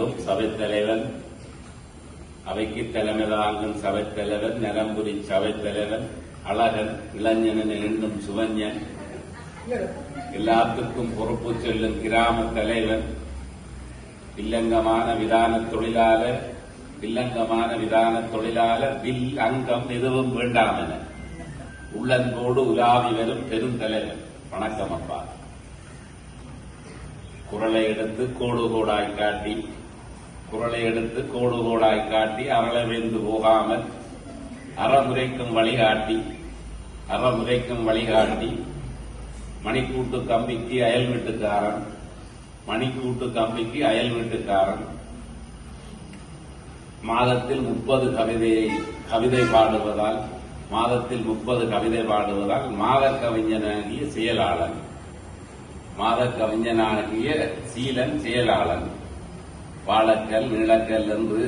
வரும் சபைத்தலைவன், அவைக்கு தலைமை தாங்கும் சபைத்தலைவன், நலம்புரி சபைத்தலைவன், அழகன், இளைஞன் எண்ணும் சுவஞ்சன், எல்லாத்துக்கும் பொறுப்பு சொல்லும் கிராம தலைவன், இல்லங்கமான விதான தொழிலாளர், இல்லங்கமான விதான தொழிலாளர், வில் அங்கம் எதுவும் வேண்டாம் என உள்ளன்போடு உலாவி வரும் பெருந்தலைவன். வணக்கம் அப்பா. குரலை எடுத்து கோடு கோடாய் காட்டி, குரலை எடுத்து கோடு கோடாய் காட்டி, அரளவேந்து போகாமல் அறமுறைக்கும் வழிகாட்டி, அறமுறைக்கும் வழிகாட்டி, மணிக்கூட்டு கம்பிக்கு அயல் வீட்டுக்காரன், மணிக்கூட்டு கம்பிக்கு அயல் வீட்டுக்காரன், மாதத்தில் 30 கவிதை பாடுவதால், மாதத்தில் 30 கவிதை பாடுவதால் மாத கவிஞனாகிய செயலாளன், மாத கவிஞனாகிய சீலன் செயலாளன், வாழக்கல் நீளக்கல் என்று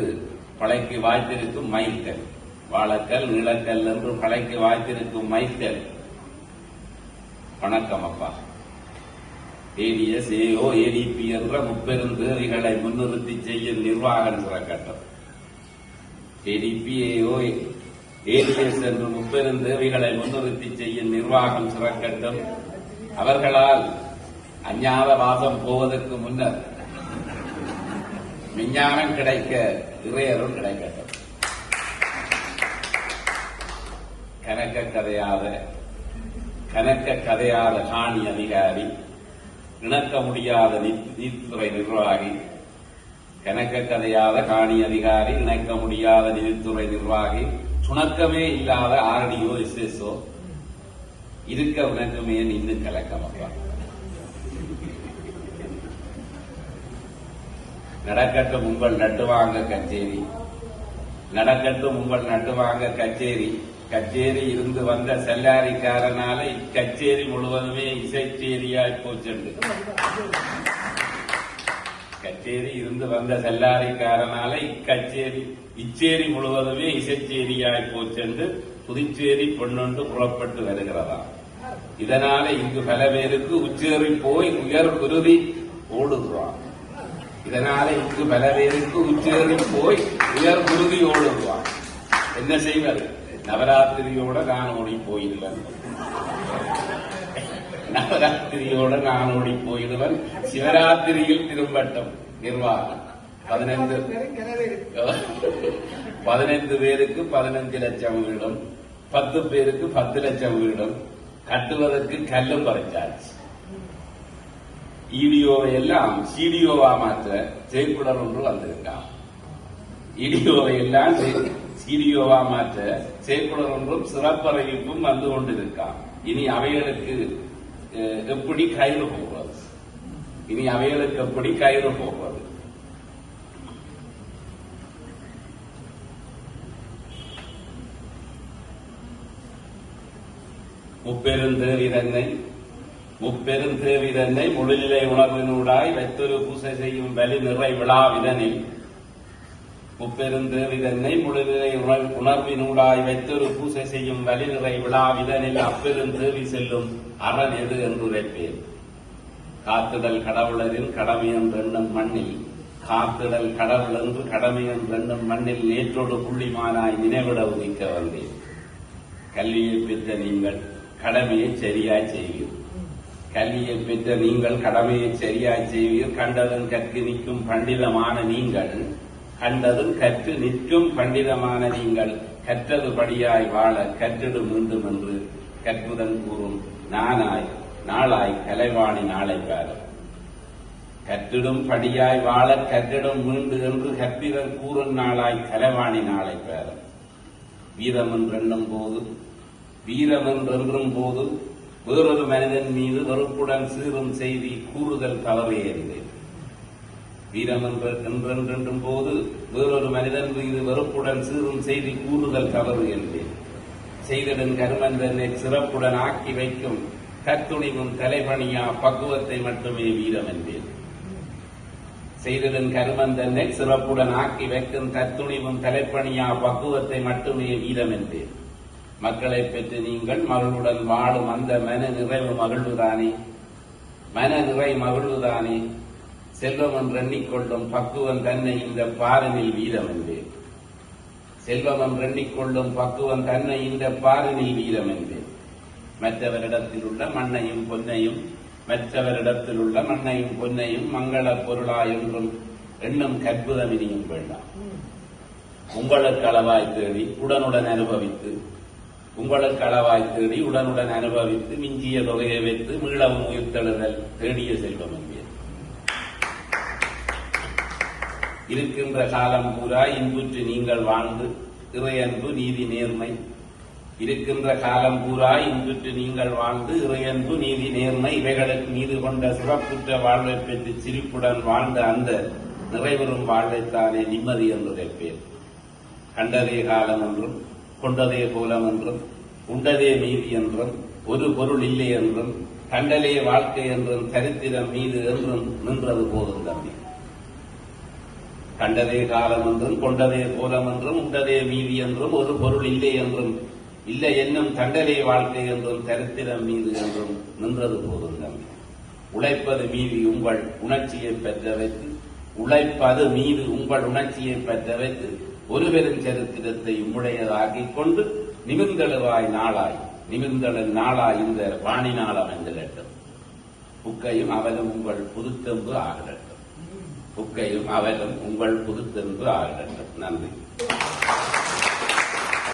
பழைக்கு வாய்த்திருக்கும் மைக்கல், வாழக்கல் நீளக்கல் என்று பழைக்கு வாய்த்திருக்கும் மைக்கல். வணக்கம் அப்பா. ஏடிஎஸ், ஏஓ, ஏடிபி என்ற முப்பெருந்தேவைகளை முன்னிறுத்தி செய்யும் நிர்வாகம் சிறக்கட்டும். ஏடிபி, ஏஓ, ஏடிஎஸ் என்று முப்பெருந்தேவைகளை முன்னிறுத்தி செய்யும் நிர்வாகம் சிறக்கட்டும். அவர்களால் அஞ்ஞாத வாசம் போவதற்கு முன்னர் விஞ்ஞானம் கிடைக்க இறையரும் கிடைக்கட்டும். கணக்க கதையாத காணி அதிகாரி, இணக்க முடியாத நீதித்துறை நிர்வாகி, கணக்க கதையாத காணி அதிகாரி, இணைக்க முடியாத நீதித்துறை நிர்வாகி, சுணக்கமே இல்லாத ஆர்டிஓ, எஸ்எஸ்ஓ, இருக்க உனக்குமே நின்று கலக்கமப்பா. நடக்கட்டும் உங்கள் நட்டுவாங்க கச்சேரி, நடக்கட்டும் உங்கள் நட்டுவாங்க கச்சேரி. கச்சேரி இருந்து வந்த செல்லாரிக்காரனால இக்கச்சேரி முழுவதுமே இசைச்சேரியாய் போச்சென்று, கச்சேரி இருந்து வந்த செல்லாரிக்காரனால இச்சேரி முழுவதுமே இசைச்சேரியாய் போச்சென்று புதுச்சேரி பொன்னொன்று புறப்பட்டு வருகிறதா. இதனால இங்கு பல பேருக்கு உச்சேறி போய் உயர் குருதி ஓடுகிறான். இதனால இங்கு பல பேருக்கு உச்சேறி போய் உயர் குருதி ஓடுகிறான். என்ன செய்வது? நவராத்திரியோட நான் ஓடி போயிடுவேன், நவராத்திரியோட நான் ஓடி போயிடுவேன். சிவராத்திரியில் திரும்பட்டும் நிர்வாகம். 15 பேருக்கு 15 லட்சம் வீடும், 10 பேருக்கு 10 லட்சம் வீடும் கட்டுவதற்கு கல்லும் பறிச்சாச்சு. இடிஓவை எல்லாம் சிடிஓவா மாற்ற செயற்குடர் ஒன்று வந்திருக்கான். இடிஓவை எல்லாம் சிடிஓவா மாற்ற செயற்குடர் ஒன்றும் சிறப்பறிவிப்பும் வந்து கொண்டிருக்கான். இனி அவைகளுக்கு எப்படி கயிறு போகிறது? இனி அவைகளுக்கு எப்படி கயிறு போகிறது? முப்பெருந்தேவிதன்னை முழுநிலை உணர்வினூடாய் வைத்தொரு பூசை செய்யும் வலி நிறை விழாவிதனில், முப்பெருந்தேவிதன்னை முழுநிலை உணர்வினூடாய் வைத்தொரு பூசை செய்யும் வலி நிறை விழாவிதனில் அப்பெருந்தேவி செல்லும் அரண் எது என்று உரைப்பேன். காத்துடல் கடவுளரின் கடமையென்றெண்ணும் மண்ணில், காத்துடல் கடவுள் என்று கடமையென்றெண்ணும் மண்ணில் நேற்றோடு புள்ளிமானாய் நினைவிட உதிக்க வந்தேன். கல்வியை பெற்ற நீங்கள் கடமையை சரியாய் செய்வீர், கல்வியை பெற்ற நீங்கள் கடமையை சரியாய் செய்வீர். கண்டதும் கற்று நிற்கும் பண்டிதமான நீங்கள், கண்டதும் கற்று நிற்கும் பண்டிதமான நீங்கள், கற்றது படியாய் வாழ கற்றிடு மீண்டும் என்று கற்புதன் கூறும் நாளாய் கலைவாணி நாளை பாரும். கற்றிடும் படியாய் வாழ கற்றிடும் மீண்டு என்று கற்பிதன் கூறும் நாளாய் கலைவாணி நாளை பாரும். வீரம் என்றென்றும் போது வேறொரு மனிதன் மீது வெறுப்புடன் சீரும் செய்தி கூறுதல் தவறே என்றேன். வீரம் என்றென்றும் போது வேறொரு மனிதன் மீது வெறுப்புடன் சீரும் செய்தி கூறுதல் தவறு என்றேன். செய்திடும் கருமன் தன்னை சிறப்புடன் ஆக்கி வைக்கும் கத்துணிவும் தலைபணியா பக்குவத்தை மட்டுமே வீரம் என்றேன். செய்திடும் கருமன் தன்னை சிறப்புடன் ஆக்கி வைக்கும் கத்துணிவும் தலைப்பணியா பக்குவத்தை மட்டுமே வீரம் என்றேன். மக்களை பெற்று நீங்கள் மகளுடன் வாழும் அந்த மன நிறைவு மகிழ்வுதானே, மன நிறை மகிழ்வுதானே. செல்வம் என்று எண்ணிக்கொள்ளும் பக்குவன் தன்னை இந்த பாரினில் வீரம் என்பேன். செல்வம் என்று எண்ணிக்கொள்ளும் பக்குவன் தன்னை இந்த பாரினில் வீரம் என்பேன். மற்றவரிடத்தில் உள்ள மண்ணையும் பொன்னையும் மற்றவரிடத்தில் உள்ள மண்ணையும் பொன்னையும் மங்கள பொருளா என்றும் எண்ணும் கற்புதமினியும் வேண்டாம். உங்களுக்கு அளவாய் தேடி உடனுடன் அனுபவித்து உங்களுக்கு அளவாய் தேடி உடனுடன் அனுபவித்து மிஞ்சிய தொகையை வைத்து மீளவும் உயிர்த்தெழுதல் தேடிய செல்வம் என்பேன். இருக்கின்ற காலம் பூரா இன்புற்று நீங்கள் வாழ்ந்து இறையன்பு நீதி நேர்மை இருக்கின்ற காலம் பூரா இன்புற்று நீங்கள் வாழ்ந்து இறையன்பு நீதி நேர்மை இவைகளுக்கு மீது கொண்ட சிறப்புற்ற வாழ்வை பெற்று சிரிப்புடன் வாழ்ந்த அந்த நிறைவரும் வாழ்வைத்தானே நிம்மதி என்று கேட்பேன். கண்டதே காலம் என்றும் கொண்டதே கோலம் என்றும் உண்டதே மீதி என்றும் ஒரு பொருள் இல்லை என்றும் கண்டலே வாழ்க்கை என்றும் சரித்திரம் மீது என்றும் நின்றது போதும் தம்பி. கண்டதே காலம் என்றும் கொண்டதே கோலம் என்றும் உண்டதே மீதி என்றும் ஒரு பொருள் இல்லை என்றும் இல்லை என்னும் கண்டலே வாழ்க்கை என்றும் சரித்திரம் மீது என்றும் நின்றது போதும் தம்பி. உழைப்பது மீது உங்கள் உணர்ச்சியை பெற்ற வைத்து உழைப்பது மீது உங்கள் உணர்ச்சியை பெற்ற வைத்து ஒரு பெரும் சரித்திரத்தை உம்முடையதாக்கிக் கொண்டு நிமிர்ந்தெழுவாய் நாளாய் இந்த வாணி நாள் அமைந்திடட்டும். புக்கையும் அவலும் உங்கள் புதுத்தெம்பு ஆகிடட்டும். புக்கையும் அவலும் உங்கள் புதுத்தெம்பு ஆகிடட்டும். நன்றி.